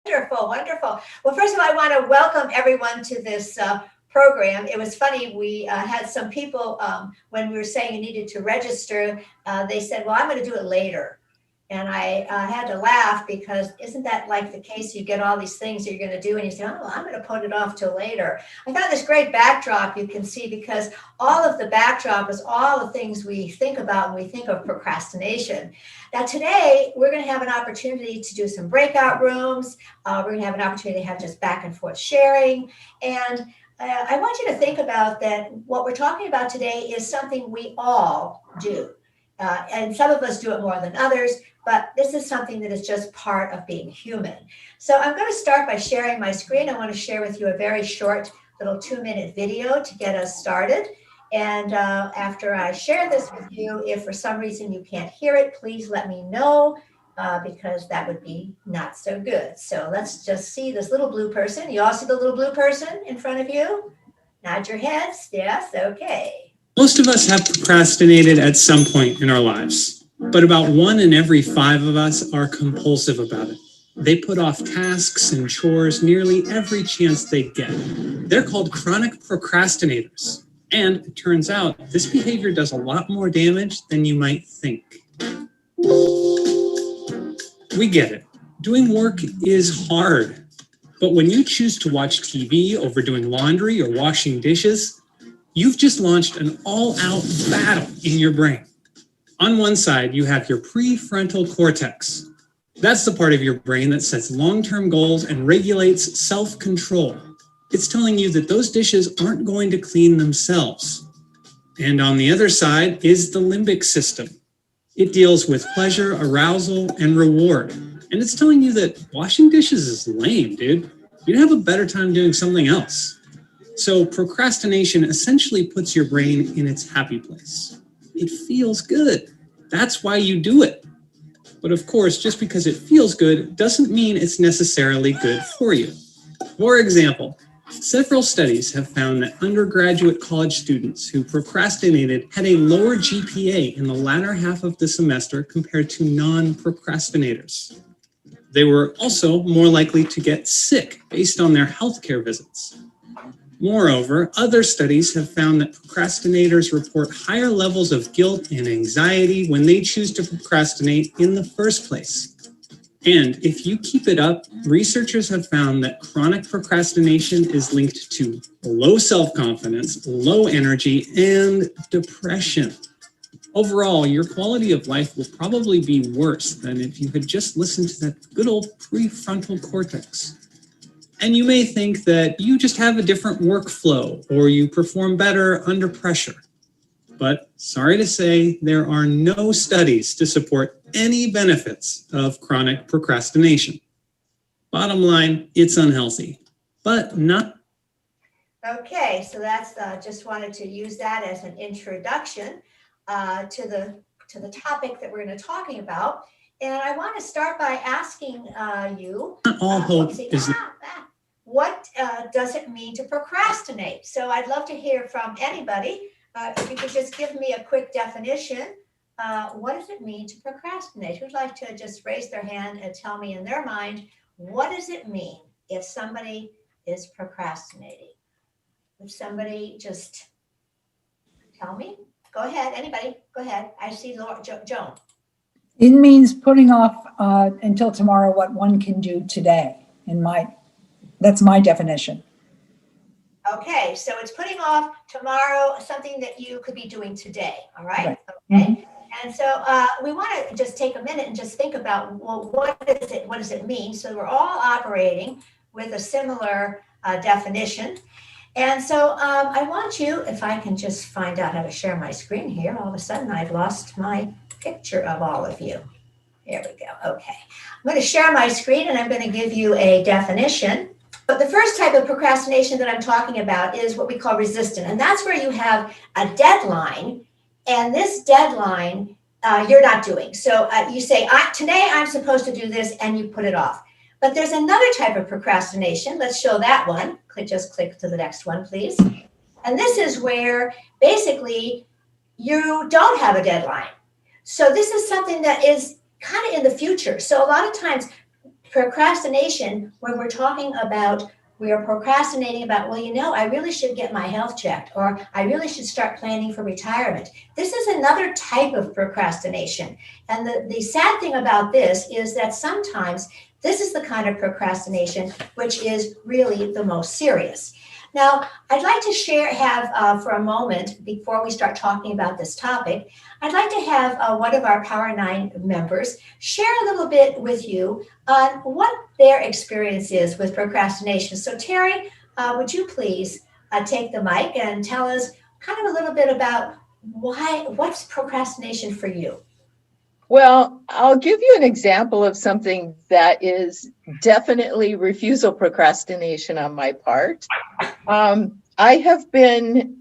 Wonderful, wonderful. Well, first of all, I want to welcome everyone to this program. It was funny. We had some people, when we were saying you needed to register, they said, well, I'm going to do it later. And I had to laugh because isn't that like the case? You get all these things that you're going to do and you say, oh, well, I'm going to put it off till later. I found this great backdrop you can see because all of the backdrop is all the things we think about when we think of procrastination. Now, today, we're going to have an opportunity to do some breakout rooms. We're going to have an opportunity to have just back and forth sharing. And I want you to think about that. What we're talking about today is something we all do. And some of us do it more than others, but this is something that is just part of being human. So I'm going to start by sharing my screen. I want to share with you a very short little 2-minute video to get us started. And after I share this with you, if for some reason you can't hear it, please let me know because that would be not so good. So let's just see this little blue person. You all see the little blue person in front of you? Nod your heads. Yes, okay. Most of us have procrastinated at some point in our lives, but about 1 in every 5 of us are compulsive about it. They put off tasks and chores nearly every chance they get. They're called chronic procrastinators. And it turns out this behavior does a lot more damage than you might think. We get it. Doing work is hard. But when you choose to watch TV over doing laundry or washing dishes, you've just launched an all-out battle in your brain. On one side, you have your prefrontal cortex. That's the part of your brain that sets long-term goals and regulates self-control. It's telling you that those dishes aren't going to clean themselves. And on the other side is the limbic system. It deals with pleasure, arousal, and reward. And it's telling you that washing dishes is lame, dude. You'd have a better time doing something else. So procrastination essentially puts your brain in its happy place. It feels good. That's why you do it. But of course, just because it feels good doesn't mean it's necessarily good for you. For example, several studies have found that undergraduate college students who procrastinated had a lower GPA in the latter half of the semester compared to non-procrastinators. They were also more likely to get sick based on their healthcare visits. Moreover, other studies have found that procrastinators report higher levels of guilt and anxiety when they choose to procrastinate in the first place. And if you keep it up, researchers have found that chronic procrastination is linked to low self-confidence, low energy, and depression. Overall, your quality of life will probably be worse than if you had just listened to that good old prefrontal cortex. And you may think that you just have a different workflow or you perform better under pressure. But sorry to say, there are no studies to support any benefits of chronic procrastination. Bottom line, it's unhealthy, but not. Okay, so that's just wanted to use that as an introduction to the topic that we're going to talking about. And I want to start by asking you, Not all hope is. What does it mean to procrastinate? So I'd love to hear from anybody. If you could just give me a quick definition. What does it mean to procrastinate? Who'd like to just raise their hand and tell me in their mind, what does it mean if somebody is procrastinating? If somebody just tell me. Go ahead, anybody, go ahead. I see Joan. It means putting off until tomorrow what one can do today. That's my definition. Okay, so it's putting off tomorrow something that you could be doing today, all right? Right. Okay, Mm-hmm. and so we want to just take a minute and just think about, well, what does it mean? So we're all operating with a similar definition. And so I want you, if I can just find out how to share my screen here, all of a sudden I've lost my picture of all of you. There we go, okay. I'm going to share my screen and I'm going to give you a definition. But the first type of procrastination that I'm talking about is what we call resistant. And that's where you have a deadline, and this deadline you're not doing. So you say, today I'm supposed to do this, and you put it off. But there's another type of procrastination. Let's show that one. Just click to the next one, please. And this is where basically you don't have a deadline. So this is something that is kind of in the future. So a lot of times procrastination, when we're talking about, we are procrastinating about, well, I really should get my health checked, or I really should start planning for retirement. This is another type of procrastination. And the sad thing about this is that sometimes this is the kind of procrastination which is really the most serious. Now, I'd like to have for a moment, before we start talking about this topic, I'd like to have one of our Power 9 members share a little bit with you on what their experience is with procrastination. So Terry, would you please take the mic and tell us kind of a little bit about what's procrastination for you? Well, I'll give you an example of something that is definitely refusal procrastination on my part. I have been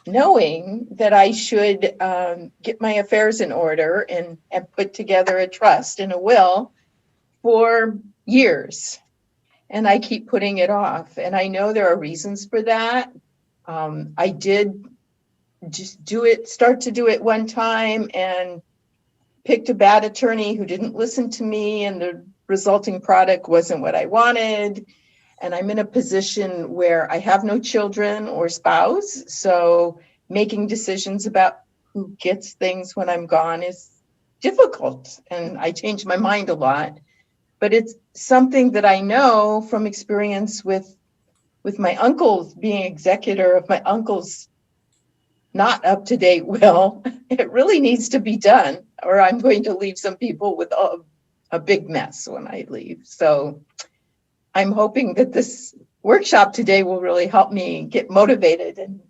knowing that I should get my affairs in order and put together a trust and a will for years. And I keep putting it off. And I know there are reasons for that. I did just start to do it one time and picked a bad attorney who didn't listen to me, and the resulting product wasn't what I wanted. And I'm in a position where I have no children or spouse. So making decisions about who gets things when I'm gone is difficult. And I change my mind a lot. But it's something that I know from experience with my uncles being executor of my uncle's not up-to-date will. It really needs to be done, or I'm going to leave some people with a big mess when I leave. So I'm hoping that this workshop today will really help me get motivated.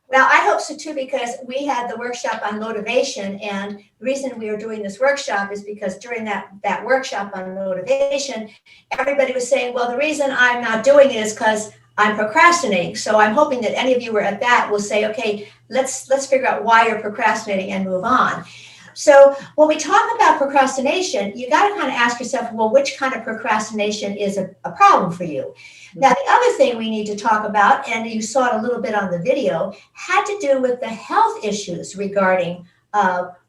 Well, I hope so too, because we had the workshop on motivation, and the reason we are doing this workshop is because during that workshop on motivation, everybody was saying, well, the reason I'm not doing it is because I'm procrastinating. So I'm hoping that any of you who are at that will say, okay, let's figure out why you're procrastinating and move on. So when we talk about procrastination, you got to kind of ask yourself, well, which kind of procrastination is a problem for you? Now, the other thing we need to talk about, and you saw it a little bit on the video, had to do with the health issues regarding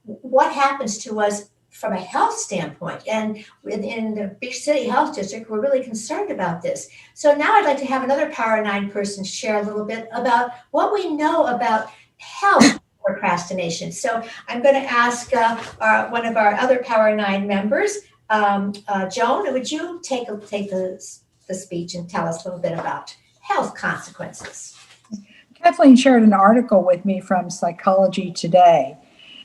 what happens to us from a health standpoint. And in the Beach City Health District, we're really concerned about this. So now I'd like to have another Power 9 person share a little bit about what we know about health procrastination. So I'm going to ask one of our other Power 9 members, Joan, would you take the speech and tell us a little bit about health consequences? Kathleen shared an article with me from Psychology Today,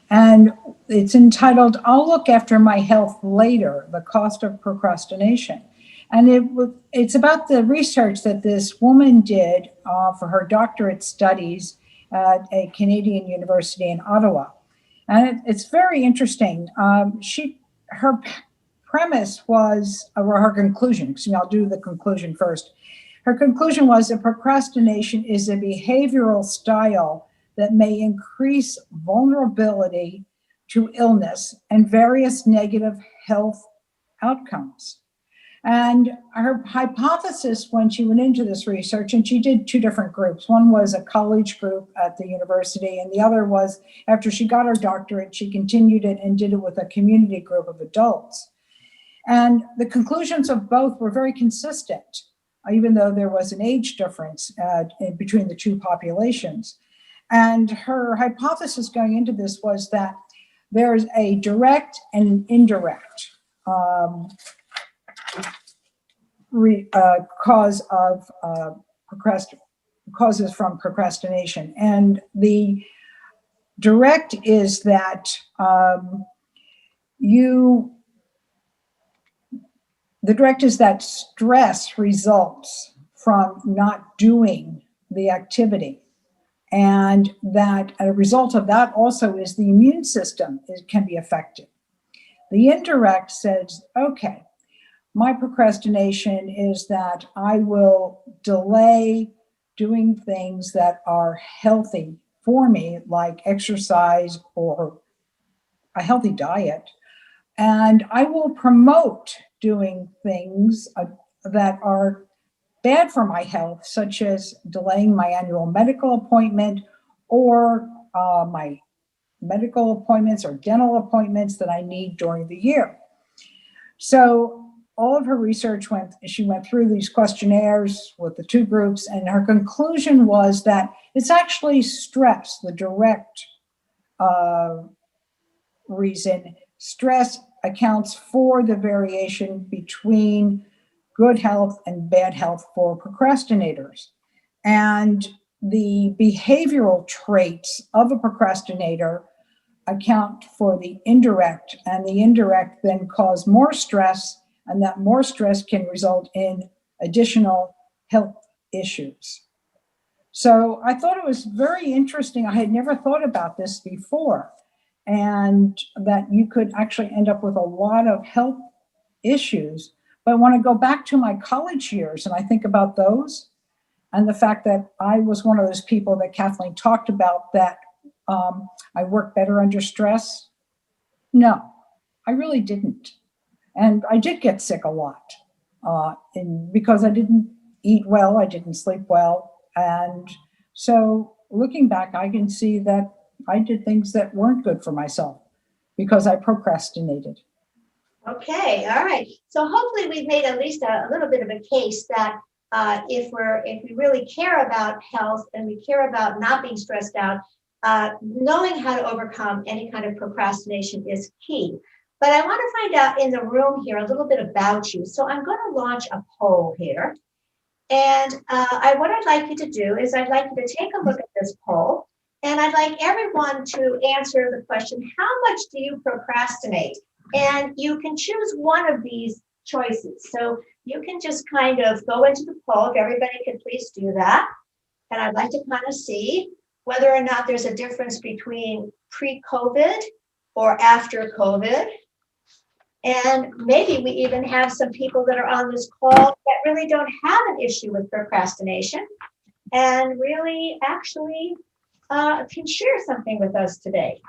and it's entitled, "I'll Look After My Health Later, The Cost of Procrastination." And it's about the research that this woman did for her doctorate studies at a Canadian university in Ottawa. And it's very interesting. Her premise was, or her conclusion, excuse me, I'll do the conclusion first. Her conclusion was that procrastination is a behavioral style that may increase vulnerability to illness and various negative health outcomes. And her hypothesis when she went into this research, and she did two different groups. One was a college group at the university, and the other was after she got her doctorate, she continued it and did it with a community group of adults. And the conclusions of both were very consistent, even though there was an age difference between the two populations. And her hypothesis going into this was that there's a direct and an indirect causes from procrastination. And the direct is that stress results from not doing the activity. And that a result of that also is the immune system can be affected. The indirect says, okay, my procrastination is that I will delay doing things that are healthy for me, like exercise or a healthy diet. And I will promote doing things that are bad for my health, such as delaying my annual medical appointment or my medical appointments or dental appointments that I need during the year. So all of her research she went through these questionnaires with the two groups, and her conclusion was that it's actually stress, the direct reason. Stress accounts for the variation between good health and bad health for procrastinators. And the behavioral traits of a procrastinator account for the indirect, and the indirect then cause more stress, and that more stress can result in additional health issues. So I thought it was very interesting. I had never thought about this before, and that you could actually end up with a lot of health issues. But when I go back to my college years and I think about those, and the fact that I was one of those people that Kathleen talked about, that I work better under stress. No, I really didn't. And I did get sick a lot because I didn't eat well, I didn't sleep well. And so looking back, I can see that I did things that weren't good for myself because I procrastinated. Okay, all right. So hopefully we've made at least a little bit of a case that if we really care about health and we care about not being stressed out, knowing how to overcome any kind of procrastination is key. But I want to find out in the room here a little bit about you. So I'm going to launch a poll here. And what I'd like you to do is I'd like you to take a look at this poll. And I'd like everyone to answer the question, how much do you procrastinate? And you can choose one of these choices. So you can just kind of go into the poll, if everybody could please do that. And I'd like to kind of see whether or not there's a difference between pre-COVID or after COVID. And maybe we even have some people that are on this call that really don't have an issue with procrastination and really actually can share something with us today.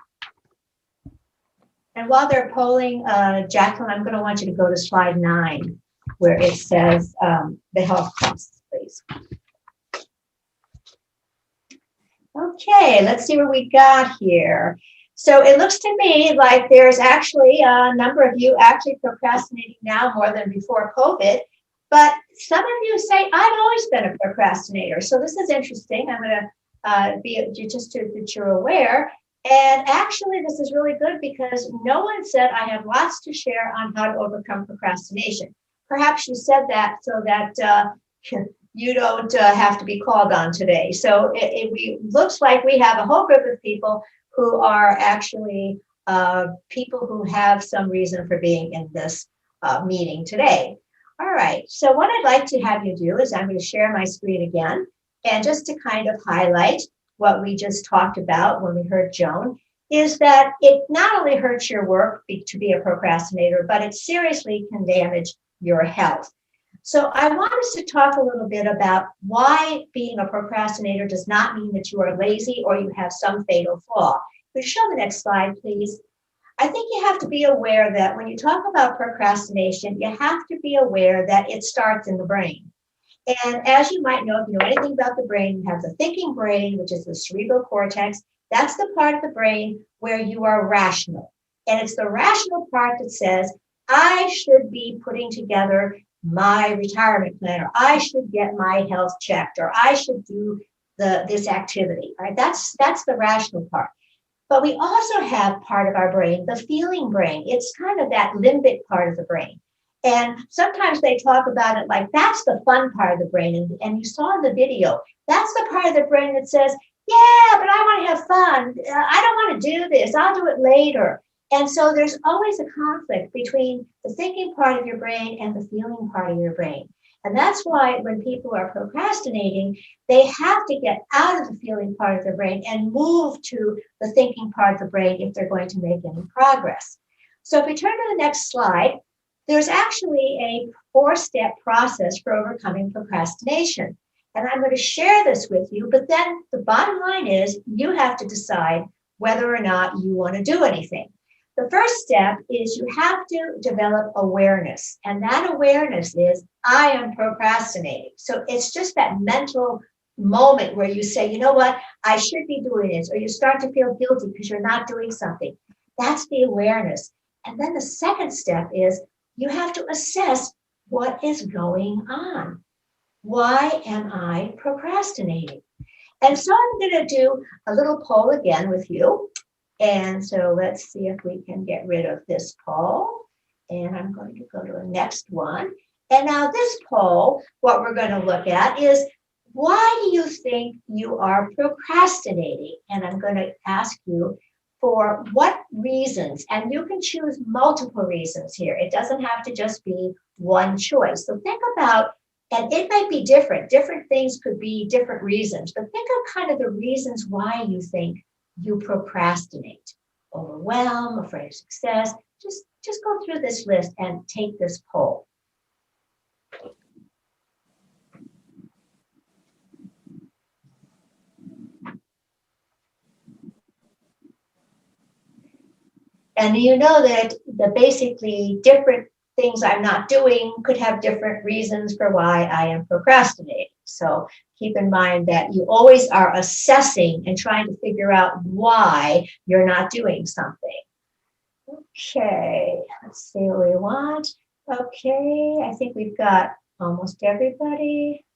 And while they're polling, Jacqueline, I'm going to want you to go to slide 9, where it says the health costs, please. Okay, let's see what we got here. So it looks to me like there's actually a number of you actually procrastinating now more than before COVID. But some of you say, I've always been a procrastinator. So this is interesting. I'm going to be just so that you're aware. And actually, this is really good because no one said I have lots to share on how to overcome procrastination. Perhaps you said that so that you don't have to be called on today. So it looks like we have a whole group of people who are actually people who have some reason for being in this meeting today. All right, so what I'd like to have you do is I'm going to share my screen again, and just to kind of highlight what we just talked about when we heard Joan, is that it not only hurts your work to be a procrastinator, but it seriously can damage your health. So I want us to talk a little bit about why being a procrastinator does not mean that you are lazy or you have some fatal flaw. Could you show the next slide, please? I think you have to be aware that when you talk about procrastination, you have to be aware that it starts in the brain. And as you might know, if you know anything about the brain, you have the thinking brain, which is the cerebral cortex. That's the part of the brain where you are rational. And it's the rational part that says, I should be putting together my retirement plan, or I should get my health checked, or I should do this activity. Right? That's the rational part. But we also have part of our brain, the feeling brain. It's kind of that limbic part of the brain. And sometimes they talk about it like that's the fun part of the brain. And you saw in the video, that's the part of the brain that says, yeah, but I want to have fun. I don't want to do this. I'll do it later. And so there's always a conflict between the thinking part of your brain and the feeling part of your brain. And that's why when people are procrastinating, they have to get out of the feeling part of their brain and move to the thinking part of the brain if they're going to make any progress. So if we turn to the next slide, there's actually a 4-step process for overcoming procrastination. And I'm going to share this with you, but then the bottom line is you have to decide whether or not you want to do anything. The first step is you have to develop awareness. And that awareness is, I am procrastinating. So it's just that mental moment where you say, you know what, I should be doing this, or you start to feel guilty because you're not doing something. That's the awareness. And then the second step is, you have to assess what is going on. Why am I procrastinating? And so I'm going to do a little poll again with you. And so let's see if we can get rid of this poll. And I'm going to go to the next one. And now this poll, what we're going to look at is, why do you think you are procrastinating? And I'm going to ask you for what reasons, and you can choose multiple reasons here. It doesn't have to just be one choice. So think about, and it might be different. Different things could be different reasons, but think of kind of the reasons why you think you procrastinate. Overwhelm, afraid of success. Just go through this list and take this poll. And you know that the basically different things I'm not doing could have different reasons for why I am procrastinating. So keep in mind that you always are assessing and trying to figure out why you're not doing something. Okay, let's see what we want. Okay, I think we've got almost everybody.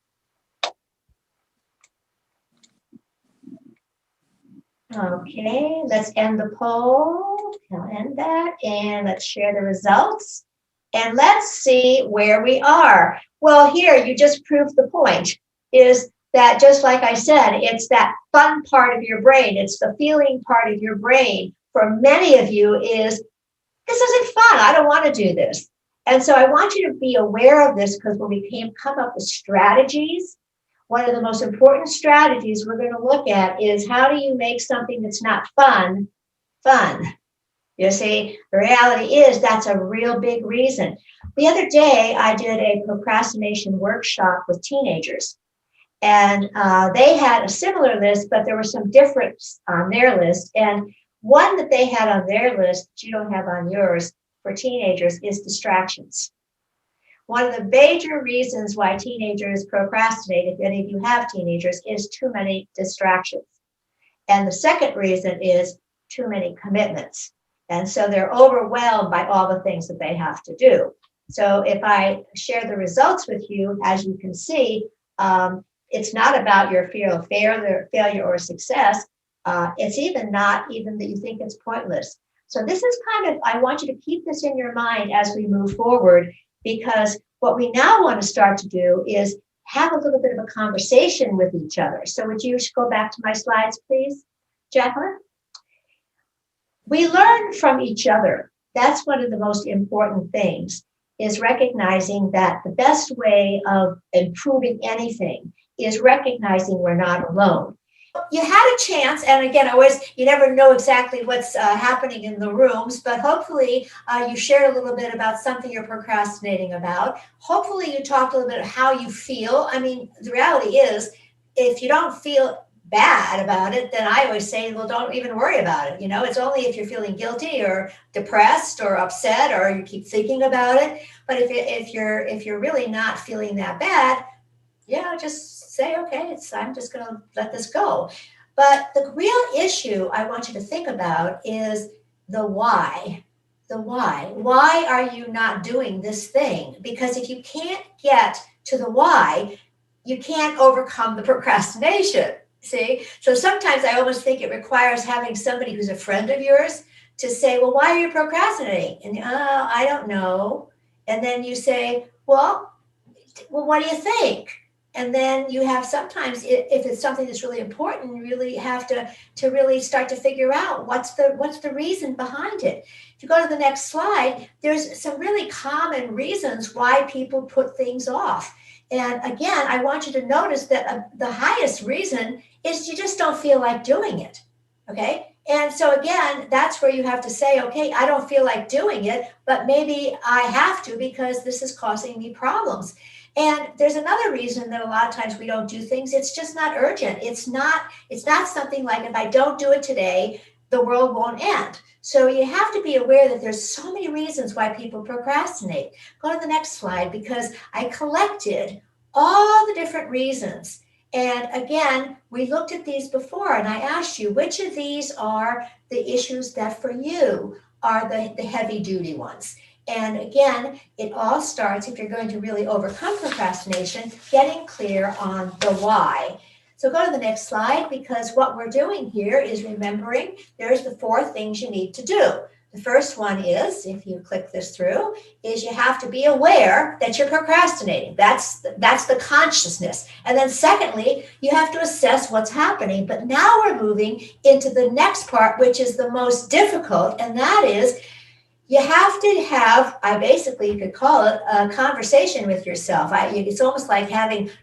Okay, let's end the poll. I'll end that, and let's share the results. And let's see where we are. Well, here you just proved the point, is that just like I said, it's that fun part of your brain. It's the feeling part of your brain. For many of you is, this isn't fun. I don't want to do this. And so I want you to be aware of this, because when we come up with strategies, one of the most important strategies we're going to look at is, how do you make something that's not fun, fun? You see, the reality is that's a real big reason. The other day, I did a procrastination workshop with teenagers, and they had a similar list, but there was some difference on their list. And one that they had on their list that you don't have on yours for teenagers is distractions. One of the major reasons why teenagers procrastinate, if any of you have teenagers, is too many distractions. And the second reason is too many commitments. And so they're overwhelmed by all the things that they have to do. So if I share the results with you, as you can see, it's not about your fear of failure or success. It's even not even that you think it's pointless. So this is kind of, I want you to keep this in your mind as we move forward, because what we now want to start to do is have a little bit of a conversation with each other. So would you go back to my slides, please, Jacqueline? We learn from each other. That's one of the most important things, is recognizing that the best way of improving anything is recognizing we're not alone. You had a chance, and again, you never know exactly what's happening in the rooms, but hopefully you shared a little bit about something you're procrastinating about. Hopefully you talked a little bit how you feel. I mean, the reality is, if you don't feel bad about it, then I always say, well, don't even worry about it. You know, it's only if you're feeling guilty or depressed or upset or you keep thinking about it. But if you're really not feeling that bad, just say, okay, I'm just going to let this go. But the real issue I want you to think about is the why. The why. Why are you not doing this thing? Because if you can't get to the why, you can't overcome the procrastination. See? So sometimes I almost think it requires having somebody who's a friend of yours to say, well, why are you procrastinating? And I don't know. And then you say, well, what do you think? And then you have sometimes, if it's something that's really important, you really have to really start to figure out what's the reason behind it. If you go to the next slide, there's some really common reasons why people put things off. And again, I want you to notice that the highest reason is you just don't feel like doing it. Okay. And so again, that's where you have to say, okay, I don't feel like doing it, but maybe I have to because this is causing me problems. And there's another reason that a lot of times we don't do things. It's just not urgent. It's not something like, if I don't do it today, the world won't end. So you have to be aware that there's so many reasons why people procrastinate. Go to the next slide, because I collected all the different reasons. And again, we looked at these before, and I asked you, which of these are the issues that for you are the heavy duty ones? And again, it all starts, if you're going to really overcome procrastination, getting clear on the why. So go to the next slide, because what we're doing here is remembering there's the 4 things you need to do. The first one is, if you click this through, is you have to be aware that you're procrastinating. That's the consciousness. And then secondly, you have to assess what's happening. But now we're moving into the next part, which is the most difficult, and that is you have to have, you could call it a conversation with yourself. It's almost like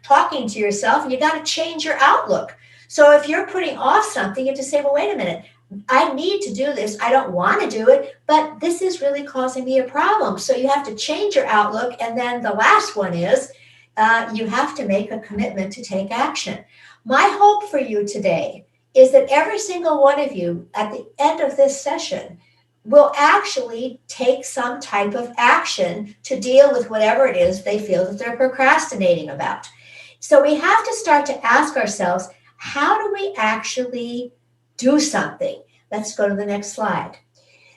talking to yourself, and you got to change your outlook. So if you're putting off something, you have to say, well, wait a minute. I need to do this. I don't want to do it, but this is really causing me a problem. So you have to change your outlook. And then the last one is you have to make a commitment to take action. My hope for you today is that every single one of you at the end of this session will actually take some type of action to deal with whatever it is they feel that they're procrastinating about. So we have to start to ask ourselves, how do we actually do something? Let's go to the next slide.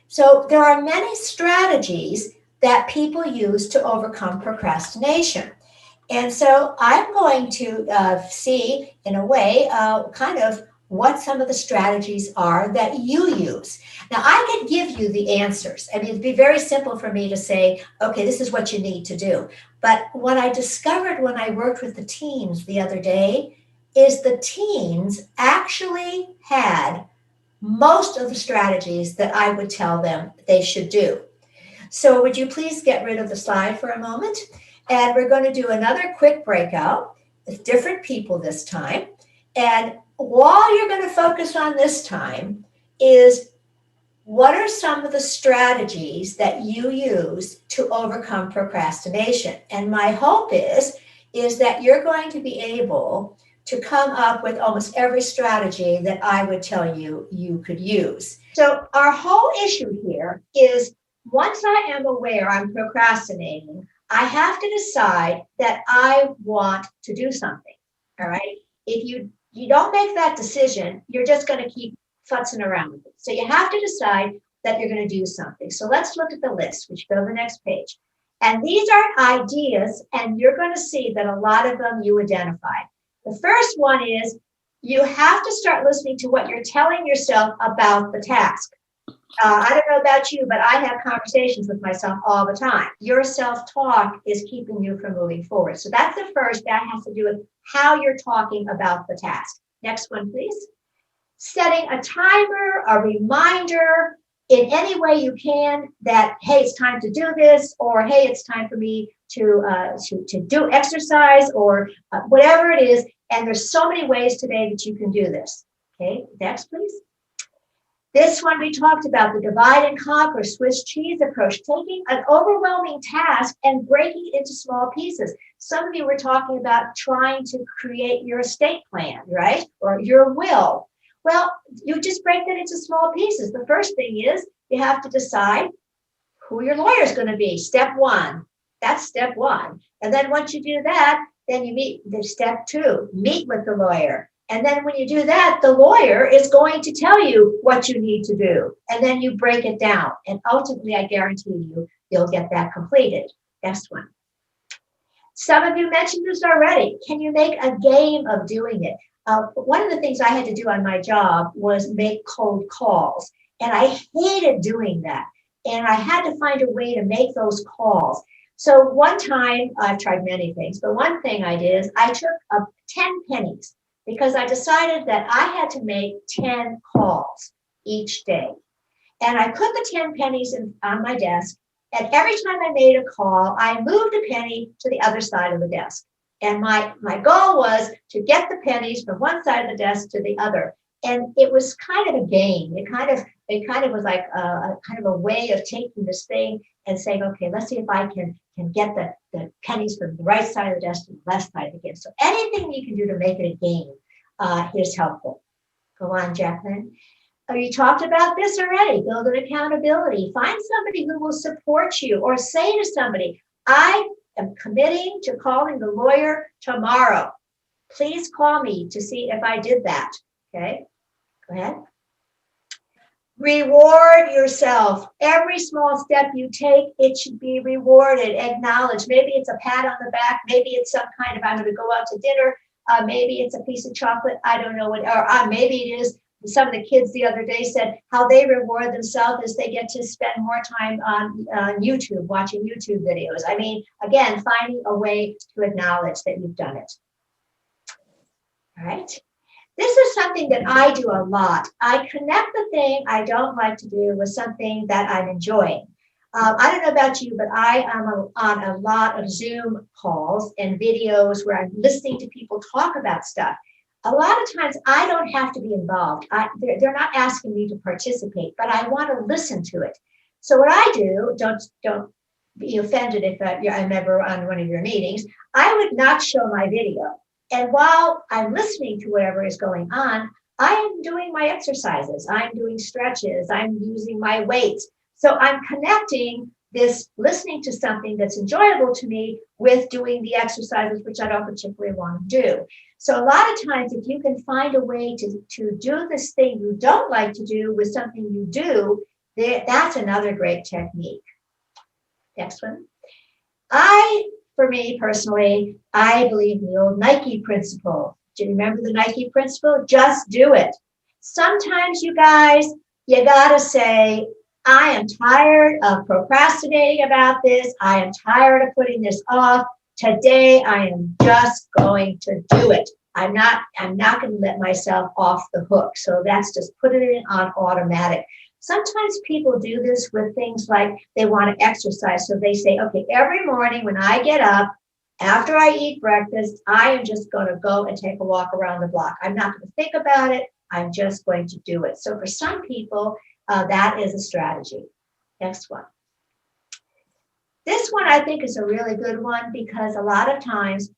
So there are many strategies that people use to overcome procrastination. And so I'm going to see, in a way, kind of what some of the strategies are that you use. Now, I could give you the answers. I mean, it'd be very simple for me to say, okay, this is what you need to do. But what I discovered when I worked with the teens the other day is the teens actually had most of the strategies that I would tell them they should do. So would you please get rid of the slide for a moment? And we're going to do another quick breakout with different people this time. And all you're going to focus on this time is what are some of the strategies that you use to overcome procrastination. And my hope is that you're going to be able to come up with almost every strategy that I would tell you you could use. So our whole issue here is, once I am aware I'm procrastinating, I have to decide that I want to do something, all right? If you don't make that decision, you're just going to keep futzing around with it. So you have to decide that you're going to do something. So let's look at the list, which go to the next page. And these are ideas, and you're going to see that a lot of them you identified. The first one is you have to start listening to what you're telling yourself about the task. I don't know about you, but I have conversations with myself all the time. Your self-talk is keeping you from moving forward. So that's the first. That has to do with how you're talking about the task. Next one, please. Setting a timer, a reminder in any way you can that, hey, it's time to do this, or hey, it's time for me to do exercise, or whatever it is. And there's so many ways today that you can do this. Okay, next, please. This one we talked about, the divide and conquer Swiss cheese approach, taking an overwhelming task and breaking it into small pieces. Some of you were talking about trying to create your estate plan, right? Or your will. Well, you just break that into small pieces. The first thing is you have to decide who your lawyer is going to be. Step one. That's step one. And then once you do that, then you meet the step two, meet with the lawyer. And then when you do that, the lawyer is going to tell you what you need to do. And then you break it down. And ultimately, I guarantee you, you'll get that completed. Next one. Some of you mentioned this already. Can you make a game of doing it? One of the things I had to do on my job was make cold calls. And I hated doing that. And I had to find a way to make those calls. So one time, I've tried many things, but one thing I did is I took 10 pennies, because I decided that I had to make 10 calls each day. And I put the 10 pennies on my desk. And every time I made a call, I moved a penny to the other side of the desk. And my goal was to get the pennies from one side of the desk to the other. And it was kind of a game. It kind of was like a kind of a way of taking this thing and saying, okay, let's see if I can get the pennies from the right side of the desk to the left side again. So anything you can do to make it a game is helpful. Go on, Jacqueline. Oh, you talked about this already. Build an accountability. Find somebody who will support you, or say to somebody, I am committing to calling the lawyer tomorrow. Please call me to see if I did that. Okay, go ahead. Reward yourself. Every small step you take, it should be rewarded, acknowledged. Maybe it's a pat on the back. Maybe it's some kind of, I'm going to go out to dinner. Maybe it's a piece of chocolate. I don't know what, or maybe it is. Some of the kids the other day said how they reward themselves is they get to spend more time on YouTube, watching YouTube videos. I mean, again, finding a way to acknowledge that you've done it. All right. This is something that I do a lot. I connect the thing I don't like to do with something that I'm enjoying. I don't know about you, but I am on a lot of Zoom calls and videos where I'm listening to people talk about stuff. A lot of times I don't have to be involved. They're not asking me to participate, but I want to listen to it. So what I do, don't be offended if I'm ever on one of your meetings, I would not show my video. And while I'm listening to whatever is going on, I am doing my exercises. I'm doing stretches. I'm using my weights. So I'm connecting this listening to something that's enjoyable to me with doing the exercises, which I don't particularly want to do. So a lot of times, if you can find a way to do this thing you don't like to do with something you do, that's another great technique. Next one. For me personally, I believe in the old Nike principle. Do you remember the Nike principle? Just do it. Sometimes, you guys, you got to say, I am tired of procrastinating about this. I am tired of putting this off. Today, I am just going to do it. I'm not going to let myself off the hook. So that's just putting it on automatic. Sometimes people do this with things like they want to exercise. So they say, okay, every morning when I get up, after I eat breakfast, I am just going to go and take a walk around the block. I'm not going to think about it. I'm just going to do it. So for some people, that is a strategy. Next one. This one I think is a really good one because a lot of times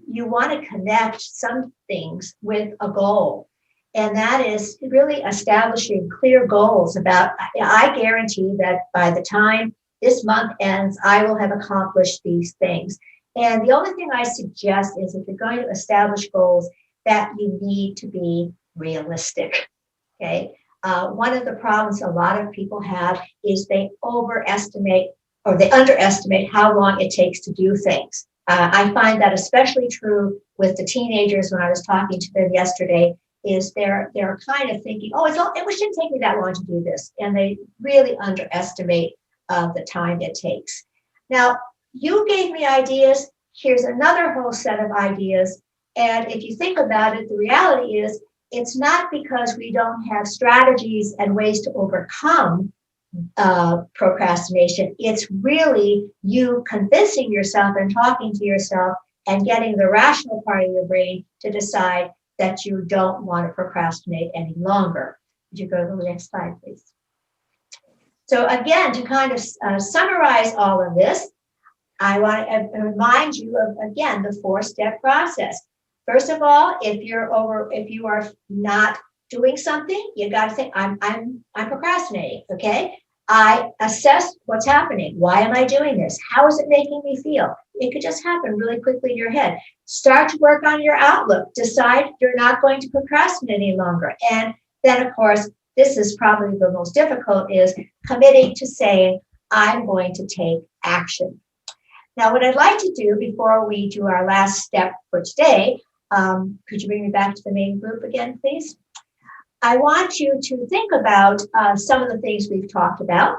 you want to connect some things with a goal. And that is really establishing clear goals about, I guarantee that by the time this month ends, I will have accomplished these things. And the only thing I suggest is if you're going to establish goals, that you need to be realistic, okay? One of the problems a lot of people have is they overestimate or they underestimate how long it takes to do things. I find that especially true with the teenagers when I was talking to them yesterday, is they're kind of thinking, oh, it shouldn't take me that long to do this. And they really underestimate the time it takes. Now, you gave me ideas. Here's another whole set of ideas. And if you think about it, the reality is it's not because we don't have strategies and ways to overcome procrastination. It's really you convincing yourself and talking to yourself and getting the rational part of your brain to decide that you don't want to procrastinate any longer. Would you go to the next slide, please? So again, to kind of summarize all of this, I want to remind you of, again, the 4-step process. First of all, if you are not doing something, you got to say, I'm procrastinating, okay? I assess what's happening. Why am I doing this? How is it making me feel? It could just happen really quickly in your head. Start to work on your outlook. Decide you're not going to procrastinate any longer. And then, of course, this is probably the most difficult, is committing to saying, I'm going to take action. Now, what I'd like to do before we do our last step for today, could you bring me back to the main group again, please? I want you to think about some of the things we've talked about.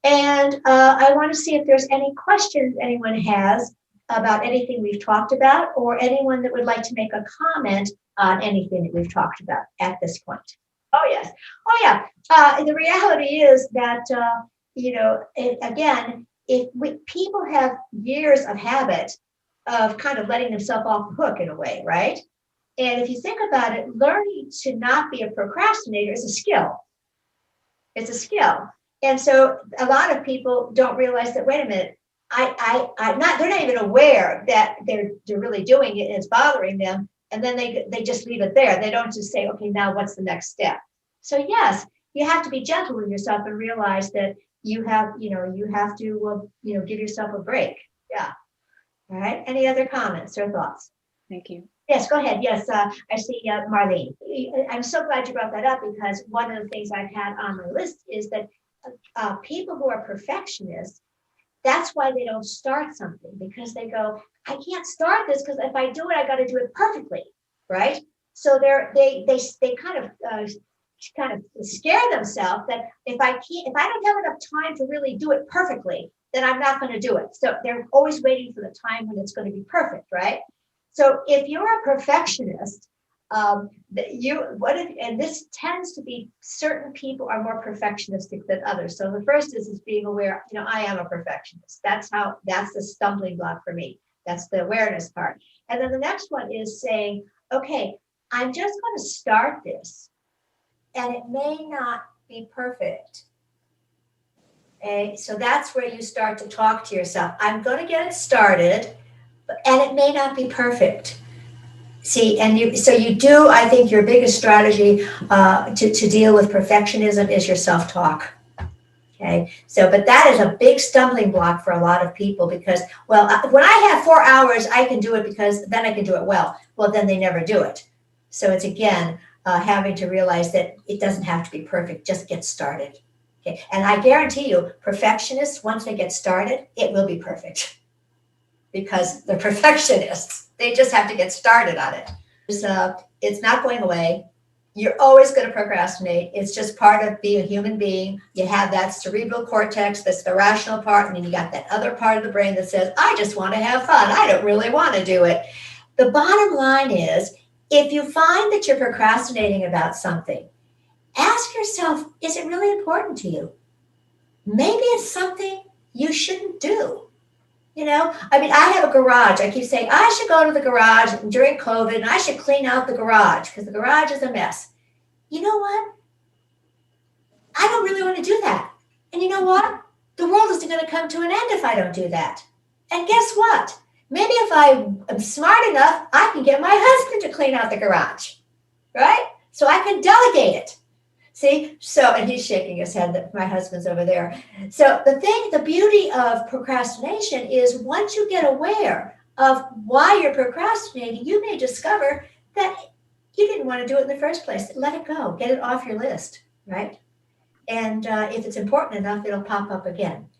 And I want to see if there's any questions anyone has about anything we've talked about, or anyone that would like to make a comment on anything that we've talked about at this point. Oh, yes. Oh, yeah. The reality is that, again, people have years of habit of kind of letting themselves off the hook in a way, right? And if you think about it, learning to not be a procrastinator is a skill. It's a skill. And so a lot of people don't realize that, wait a minute, they're not even aware that they're really doing it and it's bothering them. And then they just leave it there. They don't just say, okay, now what's the next step? So yes, you have to be gentle with yourself and realize that you have to, give yourself a break. Yeah. All right. Any other comments or thoughts? Thank you. Yes, go ahead. Yes, I see Marlene. I'm so glad you brought that up because one of the things I've had on my list is that people who are perfectionists, that's why they don't start something because they go, I can't start this because if I do it, I got to do it perfectly, right? So they kind of scare themselves that if I don't have enough time to really do it perfectly, then I'm not going to do it. So they're always waiting for the time when it's going to be perfect, right? So if you're a perfectionist, and this tends to be certain people are more perfectionistic than others. So the first is being aware, I am a perfectionist. That's the stumbling block for me. That's the awareness part. And then the next one is saying, okay, I'm just going to start this and it may not be perfect. Okay, so that's where you start to talk to yourself. I'm going to get it started, and it may not be perfect. See, I think your biggest strategy to deal with perfectionism is your self-talk. Okay, but that is a big stumbling block for a lot of people because, well, when I have 4 hours, I can do it because then I can do it well. Well, then they never do it. So it's again, having to realize that it doesn't have to be perfect, just get started. Okay, and I guarantee you, perfectionists, once they get started, it will be perfect because they're perfectionists. They just have to get started on it. It's not going away. You're always going to procrastinate. It's just part of being a human being. You have that cerebral cortex, that's the rational part, and then you got that other part of the brain that says, I just want to have fun. I don't really want to do it. The bottom line is, if you find that you're procrastinating about something, ask yourself, is it really important to you? Maybe it's something you shouldn't do. I have a garage. I keep saying I should go to the garage during COVID and I should clean out the garage because the garage is a mess. You know what? I don't really want to do that. And you know what? The world isn't going to come to an end if I don't do that. And guess what? Maybe if I am smart enough, I can get my husband to clean out the garage, right? So I can delegate it. See, and he's shaking his head that my husband's over there. So the beauty of procrastination is once you get aware of why you're procrastinating, you may discover that you didn't want to do it in the first place. Let it go, get it off your list, right? And if it's important enough, it'll pop up again.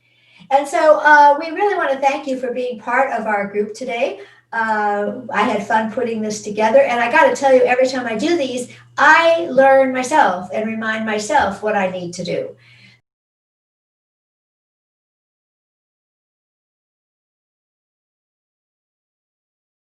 And so we really want to thank you for being part of our group today. I had fun putting this together, and I got to tell you, every time I do these, I learn myself and remind myself what I need to do.